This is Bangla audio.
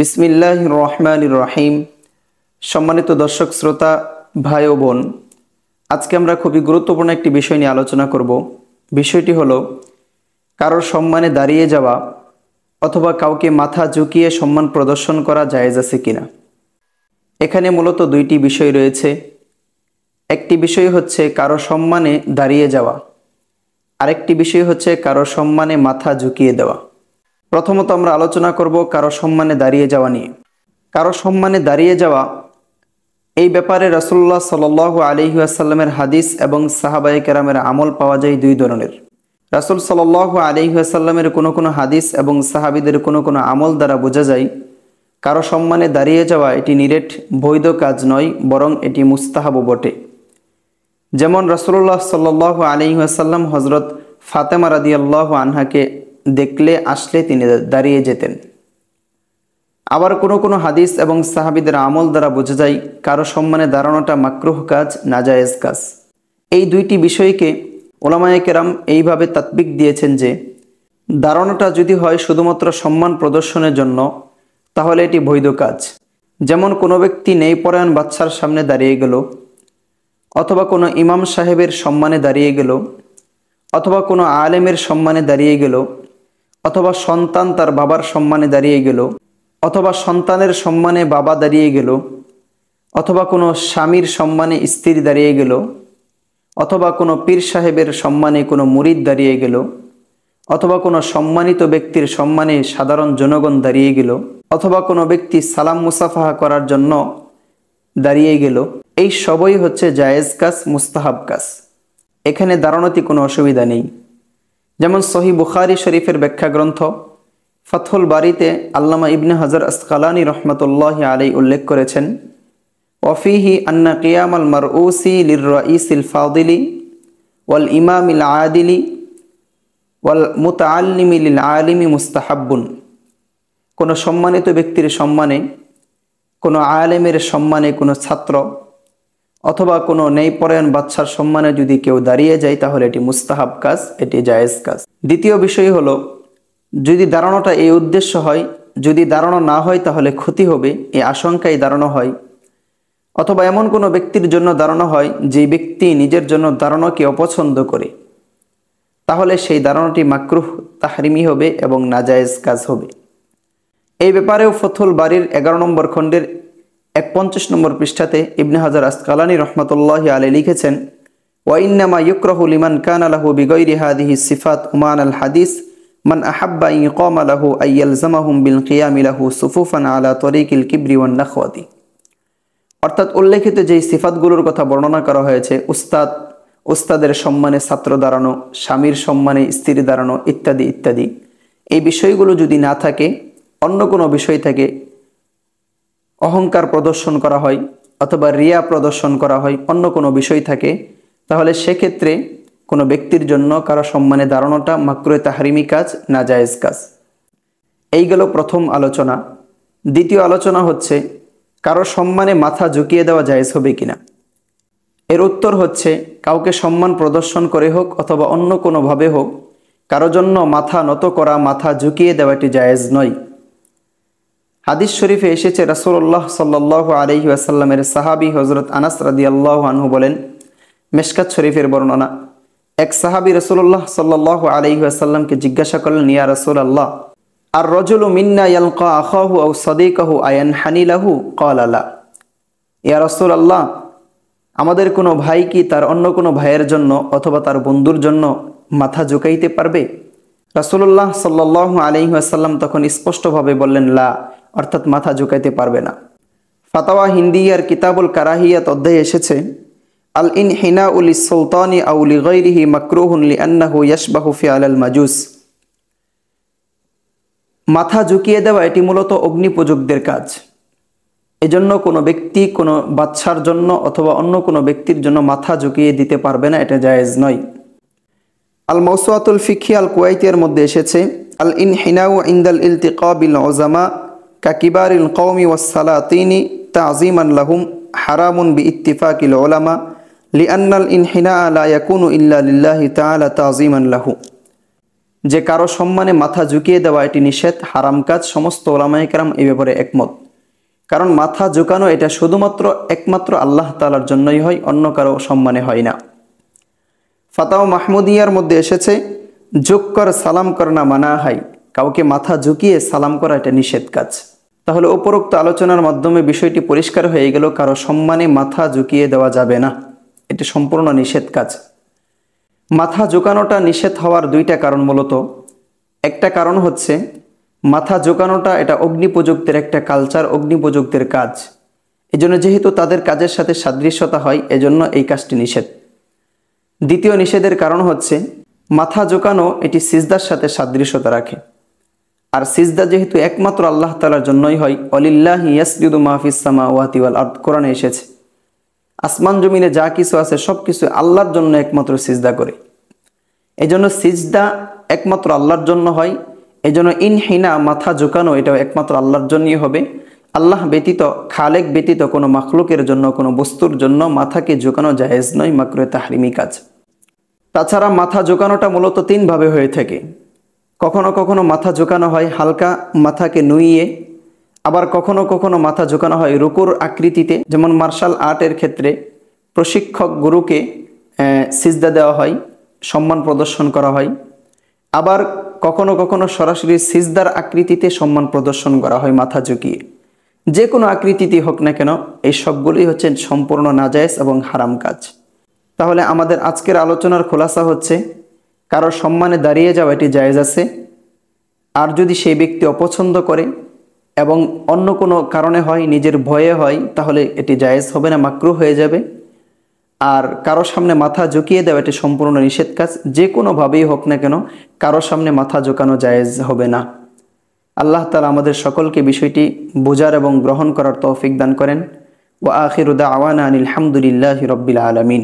বিসমিল্লাহির রহমানির রহিম। সম্মানিত দর্শক শ্রোতা ভাই ও বোন, আজকে আমরা খুবই গুরুত্বপূর্ণ একটি বিষয় নিয়ে আলোচনা করব। বিষয়টি হলো কারোর সম্মানে দাঁড়িয়ে যাওয়া অথবা কাউকে মাথা ঝুঁকিয়ে সম্মান প্রদর্শন করা জায়েজ আছে কিনা। এখানে মূলত দুইটি বিষয় রয়েছে। একটি বিষয় হচ্ছে কারো সম্মানে দাঁড়িয়ে যাওয়া, আরেকটি বিষয় হচ্ছে কারো সম্মানে মাথা ঝুঁকিয়ে দেওয়া। প্রথমত আমরা আলোচনা করব কারো সম্মানে দাঁড়িয়ে যাওয়া নিয়ে। কারো সম্মানে দাঁড়িয়ে যাওয়া, এই ব্যাপারে রাসূলুল্লাহ সাল্লাল্লাহু আলাইহি ওয়াসাল্লামের হাদিস এবং সাহাবায়ে কেরামের আমল পাওয়া যায় দুই ধরনের। রাসূল সাল্লাল্লাহু আলাইহি ওয়াসাল্লামের কোনো হাদিস এবং সাহাবীদের কোনো আমল দ্বারা বোঝা যায় কারো সম্মানে দাঁড়িয়ে যাওয়া এটি নিরেট বৈধ কাজ নয়, বরং এটি মুস্তাহাবও বটে। যেমন রাসূলুল্লাহ সাল্লাল্লাহু আলাইহি ওয়াসাল্লাম হযরত ফাতেমা রাদিয়াল্লাহু আনহাকে দেখলে আসলে তিনি দাঁড়িয়ে যেতেন। আবার কোনো হাদিস এবং সাহাবীদের আমল দ্বারা বোঝা যায় কারো সম্মানে দাঁড়ানোটা মাকরুহ কাজ, নাজায়েজ কাজ। এই দুইটি বিষয়কে উলামায়ে কেরাম এইভাবে তাতবিক দিয়েছেন যে দাঁড়ানোটা যদি হয় শুধুমাত্র সম্মান প্রদর্শনের জন্য তাহলে এটি বৈধ কাজ। যেমন কোনো ব্যক্তি নেইপরায়ণ বাচ্চার সামনে দাঁড়িয়ে গেল, অথবা কোনো ইমাম সাহেবের সম্মানে দাঁড়িয়ে গেল, অথবা কোনো আলেমের সম্মানে দাঁড়িয়ে গেল, অথবা সন্তান তার বাবার সম্মানে দাঁড়িয়ে গেল, অথবা সন্তানের সম্মানে বাবা দাঁড়িয়ে গেল, অথবা কোনো স্বামীর সম্মানে স্ত্রী দাঁড়িয়ে গেল, অথবা কোনো পীর সাহেবের সম্মানে কোনো মুরিদ দাঁড়িয়ে গেল, অথবা কোনো সম্মানিত ব্যক্তির সম্মানে সাধারণ জনগণ দাঁড়িয়ে গেল, অথবা কোনো ব্যক্তি সালাম মুসাফাহা করার জন্য দাঁড়িয়ে গেল, এই সবই হচ্ছে জায়েজ কাজ, মুস্তাহাব কাজ। এখানে দাঁড়ানোতে কোনো অসুবিধা নেই। যেমন সহিহ বুখারী শরীফের ব্যাখ্যা গ্রন্থ ফাথুল বারীতে আল্লামা ইবনে হাজার আসকালানী রহমাতুল্লাহি আলাইহি উল্লেখ করেছেন, ওয়াফিহি আন্না কিয়ামাল মারউসি লির-রাঈসিল ফাদিলি ওয়াল ইমামিল আদিলি ওয়াল মুতাআল্লিমি লিল আলিমি মুস্তাহাব্বুন। কোনো সম্মানিত ব্যক্তির সম্মানে, কোনো আলেমের সম্মানে কোনো ছাত্র অথবা কোনো নেইপরায়ণ বাচ্চার সম্মানে যদি কেউ দাঁড়িয়ে যায় তাহলে এটি মুস্তাহাব কাজ, এটি জায়েজ কাজ। দ্বিতীয় বিষয় হলো যদি দাঁড়ানোটা এই উদ্দেশ্য হয়, যদি দাঁড়ানো না হয় তাহলে ক্ষতি হবে এই আশঙ্কায় দাঁড়ানো হয়, অথবা এমন কোনো ব্যক্তির জন্য দাঁড়ানো হয় যে ব্যক্তি নিজের জন্য দাঁড়ানোকে অপছন্দ করে, তাহলে সেই দাঁড়ানোটি মাকরুহ তাহরিমি হবে এবং নাজায়েজ কাজ হবে। এই ব্যাপারেও ফাথুল বারীর 11 নম্বর খণ্ডের 51 নম্বর পৃষ্ঠাতে ইবনে হাজার আসকালানী রহমাতুল্লাহি আলাইহি লিখেছেন, ওয়া ইন্নামা ইউকরাহু লিমান কানা লাহু বিগাইরি হাদিহি সিফাত উমান আল হাদিস মান আহাব্বা ইকামা লাহু আইয়ালজামাহুম বিল কিয়ামি লাহু সুফুফান আলা তরিকিল কিবরি ওয়ান নাখওয়াতি। অর্থাৎ উল্লেখিত যেই সিফাতগুলোর কথা বর্ণনা করা হয়েছে, উস্তাদের সম্মানে ছাত্র দাঁড়ানো, স্বামীর সম্মানে স্ত্রী দাঁড়ানো ইত্যাদি ইত্যাদি, এই বিষয়গুলো যদি না থাকে, অন্য কোনো বিষয় থাকে, অহংকার প্রদর্শন করা হয় অথবা রিয়া প্রদর্শন করা হয়, অন্য কোনো বিষয় থাকে, তাহলে সেক্ষেত্রে কোনো ব্যক্তির জন্য কারো সম্মানে দাঁড়ানোটা মাকরুহ তাহরিমি কাজ, নাজায়েজ কাজ। এই গেল প্রথম আলোচনা। দ্বিতীয় আলোচনা হচ্ছে কারো সম্মানে মাথা ঝুঁকিয়ে দেওয়া জায়েজ হবে কিনা। এর উত্তর হচ্ছে কাউকে সম্মান প্রদর্শন করে হোক অথবা অন্য কোনোভাবে হোক কারো জন্য মাথা নত করা, মাথা ঝুঁকিয়ে দেওয়াটি জায়েজ নয়। হাদিস শরীফে এসেছে রাসূলুল্লাহ সাল্লাল্লাহু আলাইহি ওয়াসাল্লামের সাহাবী হযরত আনাস রাদিয়াল্লাহু আনহু বলেন, মিশকাত শরীফের বর্ণনা, এক সাহাবী রাসূলুল্লাহ সাল্লাল্লাহু আলাইহি ওয়াসাল্লামকে জিজ্ঞাসা করলেন, ইয়া রাসূলুল্লাহ, আর রাজুলু মিন্না ইয়ালকা আখাহু আও সাদিকাহু আয়ানহানি লাহু? ক্বালা লা। ইয়া রাসূলুল্লাহ, আমাদের কোনো ভাই কি তার অন্য কোনো ভাইয়ের জন্য অথবা তার বন্ধুর জন্য মাথা ঝুঁকাইতে পারবে? রাসূলুল্লাহ সাল্লাল্লাহু আলাইহি ওয়াসাল্লাম তখন স্পষ্টভাবে বললেন, লা, অর্থাৎ মাথা ঝুঁকাইতে পারবে না। ফাতাওয়া হিন্দিয়ার কিতাবুল কারাহিয়াত অধ্যায়ে এসেছে, আল ইনহিনাউ লিস-সুলতানি আও লিগাইরিহি মাকরুহুন লিআন্নাহু ইয়াশবাহু ফিআলাল মাজুস। মাথা ঝুঁকিয়ে দেওয়া এটি মূলত অগ্নিপূজকদের কাজ। এজন্য কোনো ব্যক্তি কোনো বাচ্চার জন্য অথবা অন্য কোনো ব্যক্তির জন্য মাথা ঝুঁকিয়ে দিতে পারবে না, এটা জায়েজ নয়। আল মাওসুআতুল ফিকহি আল কুওয়াইতিয়ার মধ্যে এসেছে, আল ইনহিনাউ ইনদাল ইলতিকা বিল উযামা কাকিবারিল কওমি ওয়াস সালাতিনি তাযীমান লাহুম হারামুন বিইত্তিফাকিল উলামা লিআন্নাল ইনহিনা লা ইয়াকুনু ইল্লা লিল্লাহি তাআলা তাযীমান লাহু। যে কারো সম্মানে মাথা ঝুঁকিয়ে দেওয়া এটি নিষেধ, হারাম কাজ। সমস্ত ওলামায়ে কেরাম এই ব্যাপারে একমত। কারণ মাথা ঝুঁকানো এটা শুধুমাত্র একমাত্র আল্লাহ তাআলার জন্যই হয়, অন্য কারো সম্মানে হয় না। ফাতাওয়া মাহমুদিয়ার মধ্যে এসেছে, ঝুঁক কর সালাম কর না মানা হয়, কাউকে মাথা ঝুঁকিয়ে সালাম করা এটা নিষেধ কাজ। তাহলে উপরোক্ত আলোচনার মাধ্যমে বিষয়টি পরিষ্কার হয়ে গেল, কারো সম্মানে মাথা ঝুঁকিয়ে দেওয়া যাবে না, এটি সম্পূর্ণ নিষেধ কাজ। মাথা ঝুঁকানোটা নিষেধ হওয়ার দুইটা কারণ মূলত। একটা কারণ হচ্ছে মাথা ঝুঁকানোটা এটা অগ্নিপূজকদের একটা কালচার, অগ্নিপূজকদের কাজ। এজন্য যেহেতু তাদের কাজের সাথে সাদৃশ্যতা হয়, এজন্য এই কাজটি নিষেধ। দ্বিতীয় নিষেধের কারণ হচ্ছে মাথা ঝুঁকানো এটি সিজদার সাথে সাদৃশ্যতা রাখে। আর সিজদা যেহেতু একমাত্র আল্লাহ তাআলার জন্যই হয়, ওয়ালিল্লাহি ইয়াসজুদু মা ফিস সামাওয়াতি ওয়াল আরদ, কোরআনে এসেছে আসমান জমিনে যা কিছু আছে সব কিছু আল্লাহর জন্য একমাত্র সিজদা করে। এজন্য সিজদা একমাত্র আল্লাহর জন্য হয়। এজন্য ইনহিনা মাথা ঝুঁকানো এটাও একমাত্র আল্লাহর জন্যই হবে। আল্লাহ ব্যতীত, খালেক ব্যতীত কোনো মাখলুকের জন্য, কোনো বস্তুর জন্য মাথাকে ঝুঁকানো জায়েজ নয়, মাকরুহে তাহরিমি কাজ। তাছাড়া মাথা ঝুঁকানোটা মূলত তিনভাবে হয়ে থাকে। কখনো কখনো মাথা ঝুঁকানো হয় হালকা মাথাকে নুইয়ে, আবার কখনো কখনো মাথা ঝুঁকানো হয় রুকুর আকৃতিতে, যেমন মার্শাল আর্টের ক্ষেত্রে প্রশিক্ষক গুরুকে সিজদা দেওয়া হয়, সম্মান প্রদর্শন করা হয়। আবার কখনো কখনো সরাসরি সিজদার আকৃতিতে সম্মান প্রদর্শন করা হয় মাথা ঝুঁকিয়ে। যে কোনো আকৃতিতে হোক না কেন, এই সবগুলোই হচ্ছে সম্পূর্ণ নাজায়েজ এবং হারাম কাজ। তাহলে আমাদের আজকের আলোচনার খোলাসা হচ্ছে, কারো সম্মানে দাঁড়িয়ে যাওয়া এটি জায়েজ আছে। আর যদি সেই ব্যক্তি অপছন্দ করে এবং অন্য কোনো কারণে হয়, নিজের ভয়ে হয়, তাহলে এটি জায়েজ হবে না, মাকরুহ হয়ে যাবে। আর কারো সামনে মাথা ঝুঁকিয়ে দেওয়া এটি সম্পূর্ণ নিষেধ কাজ। যে কোনোভাবেই হোক না কেন কারো সামনে মাথা ঝুঁকানো জায়েজ হবে না। আল্লাহ তাআলা আমাদের সকলকে বিষয়টি বোঝার এবং গ্রহণ করার তৌফিক দান করেন। ওয়া আখিরু দাওয়ানা আনিল হামদুলিল্লাহি রাব্বিল আলামিন।